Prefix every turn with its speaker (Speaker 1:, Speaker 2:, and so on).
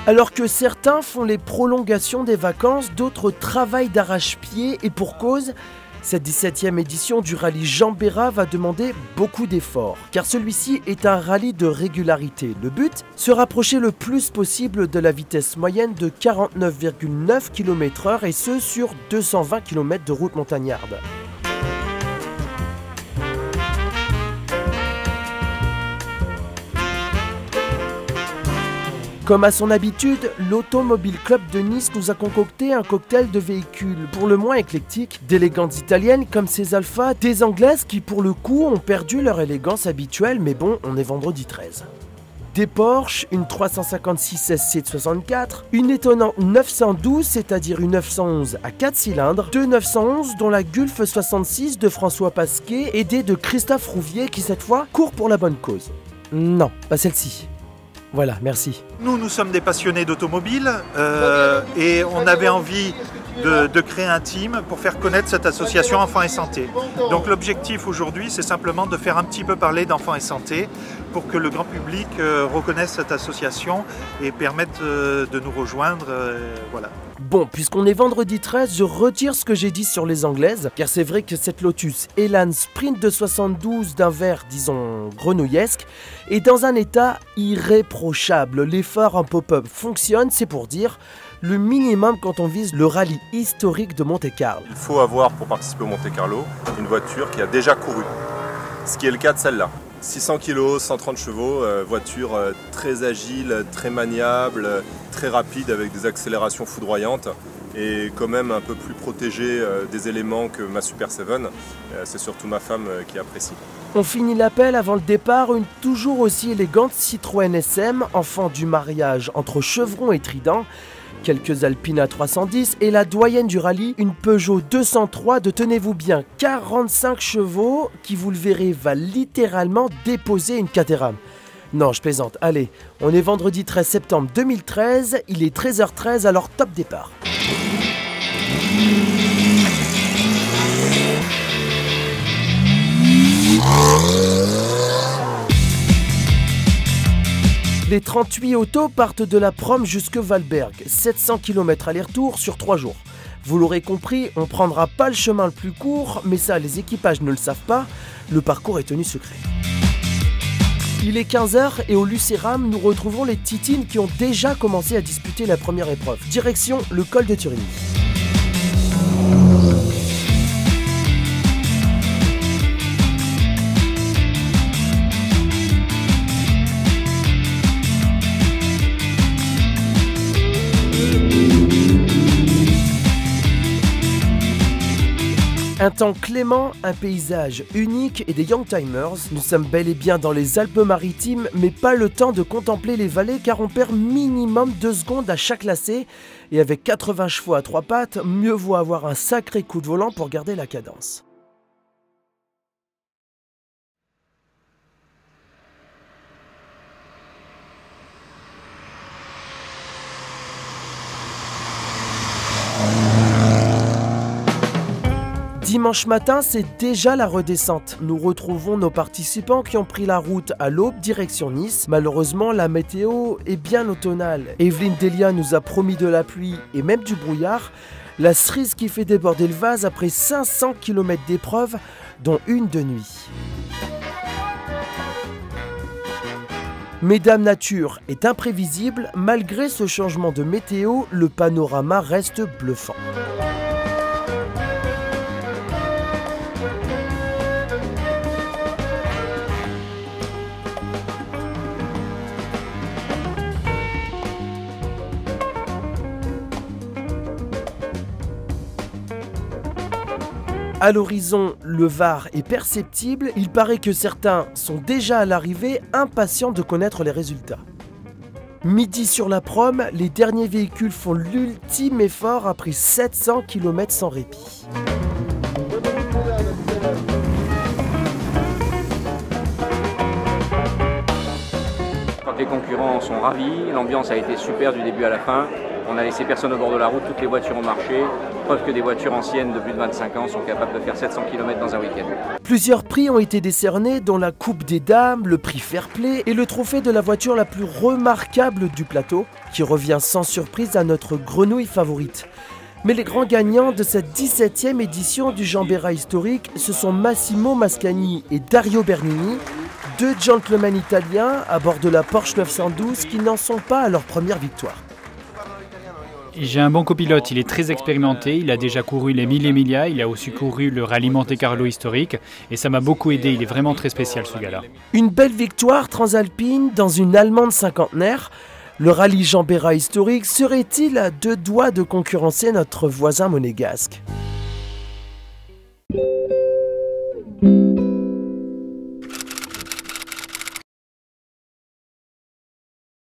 Speaker 1: Alors que certains font les prolongations des vacances, d'autres travaillent d'arrache-pied et pour cause, cette 17e édition du rallye Jean Bérat va demander beaucoup d'efforts, car celui-ci est un rallye de régularité. Le but, se rapprocher le plus possible de la vitesse moyenne de 49,9 km/h et ce sur 220 km de route montagnarde. Comme à son habitude, l'Automobile Club de Nice nous a concocté un cocktail de véhicules pour le moins éclectiques, d'élégantes italiennes comme ces Alfa, des anglaises qui pour le coup ont perdu leur élégance habituelle, mais bon, on est vendredi 13. Des Porsche, une 356 SC de 64, une étonnante 912, c'est-à-dire une 911 à 4 cylindres, deux 911 dont la Gulf 66 de François Pasquet, aidé de Christophe Rouvier qui cette fois court pour la bonne cause. Non, pas celle-ci. Voilà, merci.
Speaker 2: Nous sommes des passionnés d'automobile et on avait envie de créer un team pour faire connaître cette association Enfants et Santé. Donc l'objectif aujourd'hui, c'est simplement de faire un petit peu parler d'Enfants et Santé pour que le grand public reconnaisse cette association et permette de nous rejoindre. Voilà.
Speaker 1: Bon, puisqu'on est vendredi 13, je retire ce que j'ai dit sur les anglaises, car c'est vrai que cette Lotus Elan Sprint de 72 d'un vert, disons, grenouillesque, est dans un état irréprochable. Les phares en pop-up fonctionnent, c'est pour dire le minimum quand on vise le rallye historique de Monte-Carlo.
Speaker 3: Il faut avoir, pour participer au Monte-Carlo, une voiture qui a déjà couru, ce qui est le cas de celle-là. 600 kg, 130 chevaux, voiture très agile, très maniable, très rapide avec des accélérations foudroyantes et quand même un peu plus protégée des éléments que ma Super 7. C'est surtout ma femme qui apprécie.
Speaker 1: On finit l'appel avant le départ, une toujours aussi élégante Citroën SM, enfant du mariage entre Chevron et Trident, quelques Alpina 310 et la doyenne du rallye, une Peugeot 203 de, tenez-vous bien, 45 chevaux qui, vous le verrez, va littéralement déposer une Caterham. Non, je plaisante. Allez, on est vendredi 13 septembre 2013, il est 13h13, alors top départ. Les 38 autos partent de la Prom jusque Valberg, 700 km aller-retour sur 3 jours. Vous l'aurez compris, on ne prendra pas le chemin le plus court, mais ça les équipages ne le savent pas, le parcours est tenu secret. Il est 15h et au Lucéram, nous retrouvons les Titines qui ont déjà commencé à disputer la première épreuve. Direction le col de Turini. Un temps clément, un paysage unique et des Youngtimers. Nous sommes bel et bien dans les Alpes-Maritimes, mais pas le temps de contempler les vallées car on perd minimum 2 secondes à chaque lacet. Et avec 80 chevaux à 3 pattes, mieux vaut avoir un sacré coup de volant pour garder la cadence. Dimanche matin, c'est déjà la redescente. Nous retrouvons nos participants qui ont pris la route à l'aube, direction Nice. Malheureusement, la météo est bien automnale. Evelyne Delia nous a promis de la pluie et même du brouillard. La cerise qui fait déborder le vase après 500 km d'épreuves, dont une de nuit. Mais Dame Nature est imprévisible. Malgré ce changement de météo, le panorama reste bluffant. À l'horizon, le Var est perceptible. Il paraît que certains sont déjà à l'arrivée, impatients de connaître les résultats. Midi sur la Prom, les derniers véhicules font l'ultime effort après 700 km sans répit.
Speaker 4: Les concurrents sont ravis, l'ambiance a été super du début à la fin. On a laissé personne au bord de la route, toutes les voitures ont marché. Preuve que des voitures anciennes de plus de 25 ans sont capables de faire 700 km dans un week-end.
Speaker 1: Plusieurs prix ont été décernés, dont la Coupe des Dames, le prix Fair Play et le trophée de la voiture la plus remarquable du plateau, qui revient sans surprise à notre grenouille favorite. Mais les grands gagnants de cette 17e édition du Jambera historique, ce sont Massimo Mascagni et Dario Bernini, deux gentlemen italiens à bord de la Porsche 912 qui n'en sont pas à leur première victoire.
Speaker 5: J'ai un bon copilote, il est très expérimenté, il a déjà couru les 1000 Emilia, il a aussi couru le rallye Monte-Carlo historique et ça m'a beaucoup aidé, il est vraiment très spécial ce gars-là.
Speaker 1: Une belle victoire transalpine dans une Allemande cinquantenaire. Le rallye Jambera historique serait-il à 2 doigts de concurrencer notre voisin monégasque ?